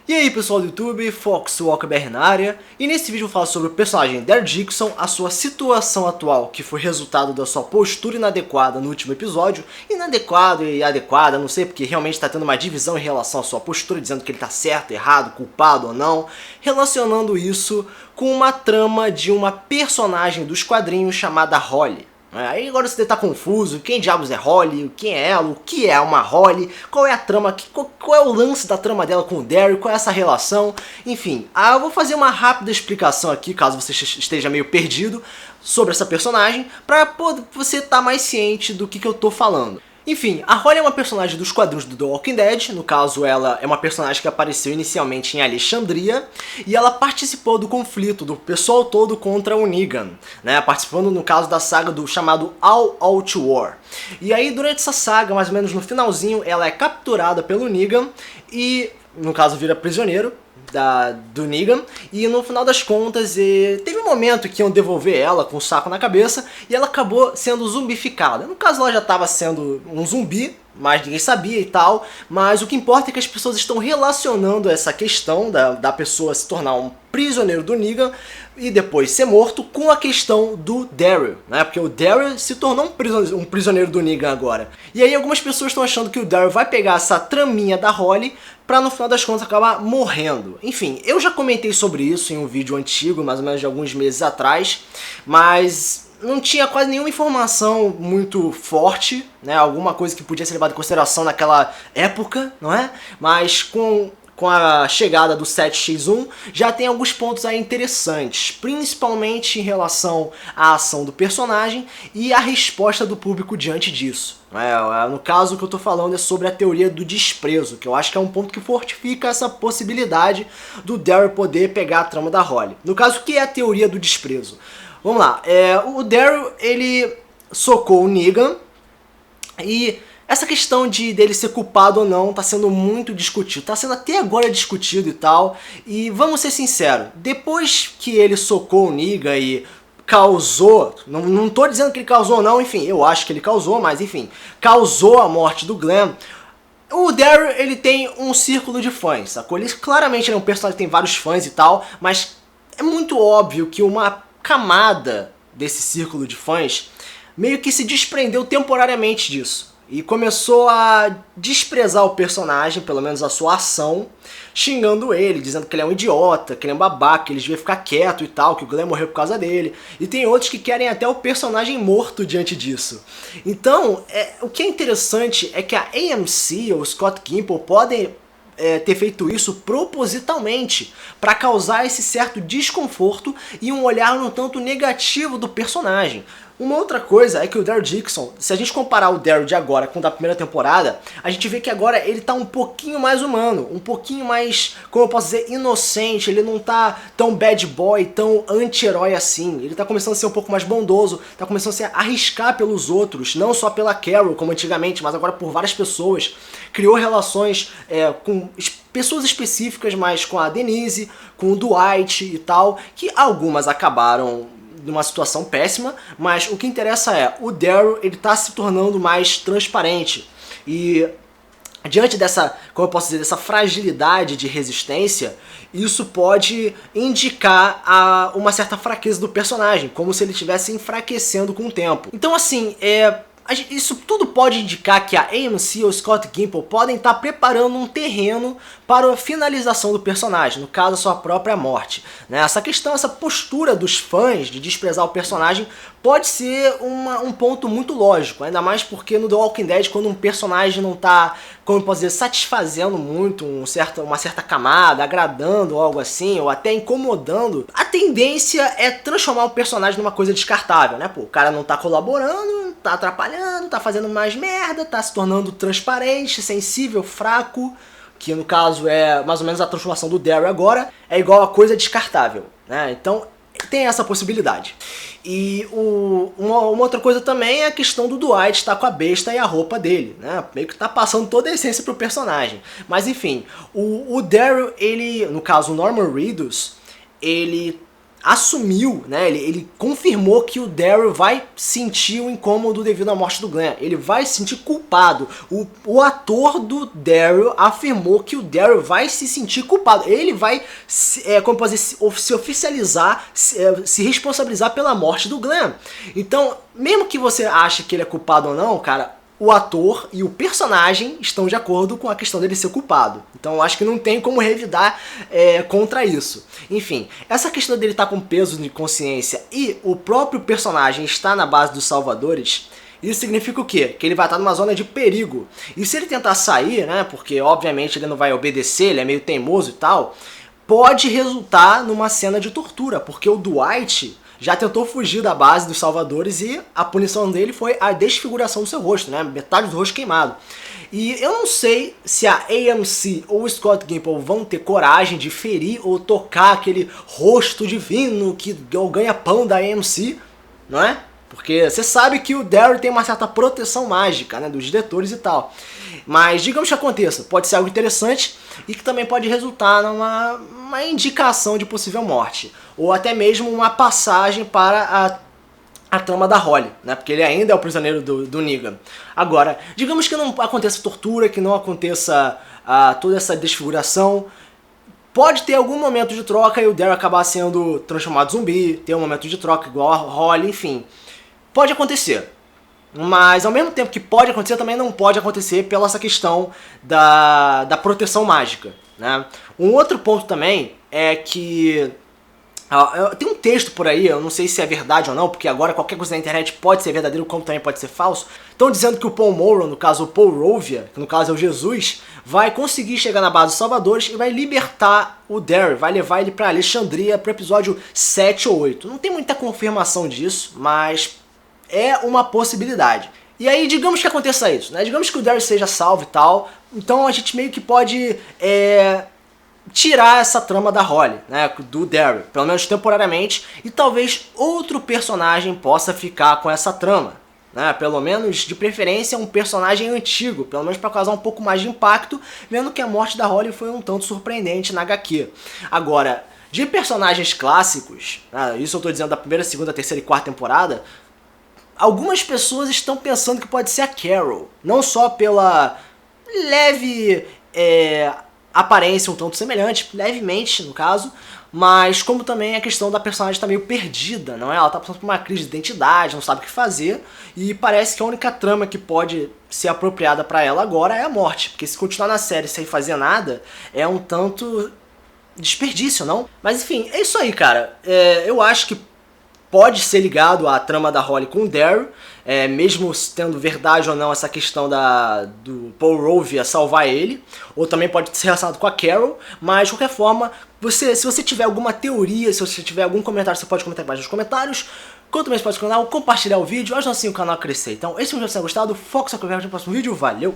E aí pessoal do YouTube, FoxWalkerBR na área, e nesse vídeo eu falo sobre o personagem Daryl Dixon, a sua situação atual, que foi resultado da sua postura inadequada no último episódio. Inadequado e adequada, não sei, porque realmente está tendo uma divisão em relação à sua postura, dizendo que ele está certo, errado, culpado ou não, relacionando isso com uma trama de uma personagem dos quadrinhos chamada Holly. Aí agora você tá confuso, quem diabos é Holly, quem é ela, o que é uma Holly, qual é a trama, qual é o lance da trama dela com o Daryl, qual é essa relação, enfim. Eu vou fazer uma rápida explicação aqui, caso você esteja meio perdido, sobre essa personagem, pra você estar mais ciente do que eu tô falando. Enfim, a Holly é uma personagem dos quadrinhos do The Walking Dead, no caso ela é uma personagem que apareceu inicialmente em Alexandria, e ela participou do conflito do pessoal todo contra o Negan, né, participando no caso da saga do chamado All Out War. E aí durante essa saga, mais ou menos no finalzinho, ela é capturada pelo Negan e, no caso, vira prisioneiro do Negan, e no final das contas teve um momento que iam devolver ela com o saco na cabeça e ela acabou sendo zumbificada. No caso ela já estava sendo um zumbi, mas ninguém sabia e tal, mas o que importa é que as pessoas estão relacionando essa questão da pessoa se tornar um prisioneiro do Negan e depois ser morto com a questão do Daryl, né? Porque o Daryl se tornou um prisioneiro do Negan agora. E aí algumas pessoas estão achando que o Daryl vai pegar essa traminha da Holly pra no final das contas acabar morrendo. Enfim, eu já comentei sobre isso em um vídeo antigo, mais ou menos de alguns meses atrás, mas não tinha quase nenhuma informação muito forte, né? Alguma coisa que podia ser levada em consideração naquela época, não é? Mas com a chegada do 7x1, já tem alguns pontos aí interessantes, principalmente em relação à ação do personagem e a resposta do público diante disso. No caso, o que eu tô falando é sobre a teoria do desprezo, que eu acho que é um ponto que fortifica essa possibilidade do Daryl poder pegar a trama da Holly. No caso, o que é a teoria do desprezo? Vamos lá, o Daryl, ele socou o Negan e essa questão dele ser culpado ou não tá sendo muito discutido, tá sendo até agora discutido e tal, e vamos ser sinceros, depois que ele socou o Negan e causou, não tô dizendo que ele causou ou não, enfim, eu acho que ele causou, mas enfim, causou a morte do Glenn, o Daryl, ele tem um círculo de fãs, sacou? Ele claramente é um personagem que tem vários fãs e tal, mas é muito óbvio que uma camada desse círculo de fãs meio que se desprendeu temporariamente disso e começou a desprezar o personagem, pelo menos a sua ação, xingando ele, dizendo que ele é um idiota, que ele é um babaca, que ele devia ficar quieto e tal, que o Glenn morreu por causa dele. E tem outros que querem até o personagem morto diante disso. Então, o que é interessante é que a AMC ou Scott Gimple podem ter feito isso propositalmente para causar esse certo desconforto e um olhar um tanto negativo do personagem. Uma outra coisa é que o Daryl Dixon, se a gente comparar o Daryl de agora com o da primeira temporada, a gente vê que agora ele tá um pouquinho mais humano, um pouquinho mais, como eu posso dizer, inocente, ele não tá tão bad boy, tão anti-herói assim, ele tá começando a ser um pouco mais bondoso, tá começando a se arriscar pelos outros, não só pela Carol como antigamente, mas agora por várias pessoas, criou relações com pessoas específicas, mas com a Denise, com o Dwight e tal, que algumas acabaram numa situação péssima, mas o que interessa é, o Daryl, ele tá se tornando mais transparente, e diante dessa, como eu posso dizer, dessa fragilidade de resistência, isso pode indicar uma certa fraqueza do personagem, como se ele estivesse enfraquecendo com o tempo. Então assim, isso tudo pode indicar que a AMC ou Scott Gimple podem estar preparando um terreno para a finalização do personagem, no caso a sua própria morte, né? Essa questão, essa postura dos fãs de desprezar o personagem pode ser um ponto muito lógico, ainda mais porque no The Walking Dead, quando um personagem não está, como eu posso dizer, satisfazendo muito uma certa camada, agradando ou algo assim, ou até incomodando, a tendência é transformar o personagem numa coisa descartável, né? Pô, o cara não tá colaborando, tá atrapalhando, tá fazendo mais merda, tá se tornando transparente, sensível, fraco, que no caso é mais ou menos a transformação do Daryl agora, é igual a coisa descartável, né? Então tem essa possibilidade. E uma outra coisa também é a questão do Dwight estar com a besta e a roupa dele, né? Meio que tá passando toda a essência pro personagem. Mas enfim, o Daryl, ele, no caso o Norman Reedus, ele assumiu, né, ele confirmou que o Daryl vai sentir o incômodo devido à morte do Glenn. Ele vai se sentir culpado. O ator do Daryl afirmou que o Daryl vai se sentir culpado. Ele vai se oficializar, se responsabilizar pela morte do Glenn. Então, mesmo que você ache que ele é culpado ou não, cara, o ator e o personagem estão de acordo com a questão dele ser culpado. Então eu acho que não tem como revidar contra isso. Enfim, essa questão dele estar com peso de consciência e o próprio personagem estar na base dos Salvadores, isso significa o quê? Que ele vai estar numa zona de perigo. E se ele tentar sair, né, porque obviamente ele não vai obedecer, ele é meio teimoso e tal, pode resultar numa cena de tortura, porque o Dwight já tentou fugir da base dos Salvadores e a punição dele foi a desfiguração do seu rosto, né? Metade do rosto queimado. E eu não sei se a AMC ou o Scott Gimple vão ter coragem de ferir ou tocar aquele rosto divino que é o ganha-pão da AMC, não é? Porque você sabe que o Daryl tem uma certa proteção mágica, né, dos diretores e tal. Mas digamos que aconteça, pode ser algo interessante e que também pode resultar numa indicação de possível morte. Ou até mesmo uma passagem para a trama da Holly, né, porque ele ainda é o prisioneiro do Negan. Agora, digamos que não aconteça tortura, que não aconteça toda essa desfiguração. Pode ter algum momento de troca e o Daryl acabar sendo transformado em zumbi, ter um momento de troca igual a Holly, enfim. Pode acontecer, mas ao mesmo tempo que pode acontecer, também não pode acontecer pela essa questão da proteção mágica, né? Um outro ponto também é que tem um texto por aí, eu não sei se é verdade ou não, porque agora qualquer coisa na internet pode ser verdadeiro, como também pode ser falso. Estão dizendo que o Paul Morrow, no caso o Paul Rovia, que no caso é o Jesus, vai conseguir chegar na base dos Salvadores e vai libertar o Daryl, vai levar ele para Alexandria para o episódio 7 ou 8. Não tem muita confirmação disso, mas é uma possibilidade. E aí, digamos que aconteça isso, né? Digamos que o Daryl seja salvo e tal, então a gente meio que pode tirar essa trama da Holly, né, do Daryl, pelo menos temporariamente, e talvez outro personagem possa ficar com essa trama, né, pelo menos de preferência um personagem antigo, pelo menos para causar um pouco mais de impacto, vendo que a morte da Holly foi um tanto surpreendente na HQ. Agora, de personagens clássicos, né, isso eu tô dizendo da primeira, segunda, terceira e quarta temporada, algumas pessoas estão pensando que pode ser a Carol, não só pela leve aparência um tanto semelhante, levemente no caso, mas como também a questão da personagem estar meio perdida, não é? Ela está passando por uma crise de identidade, não sabe o que fazer, e parece que a única trama que pode ser apropriada para ela agora é a morte, porque se continuar na série sem fazer nada, é um tanto desperdício, não? Mas enfim, é isso aí, cara. Eu acho que pode ser ligado à trama da Holly com o Daryl, mesmo tendo verdade ou não essa questão do Paul Rovia salvar ele, ou também pode ser relacionado com a Carol, mas de qualquer forma, se você tiver alguma teoria, se você tiver algum comentário, você pode comentar embaixo nos comentários, quanto também você pode compartilhar o vídeo, ajuda assim o canal a crescer. Então, esse vídeo, se você gostado, foca sua conversa no próximo vídeo, valeu!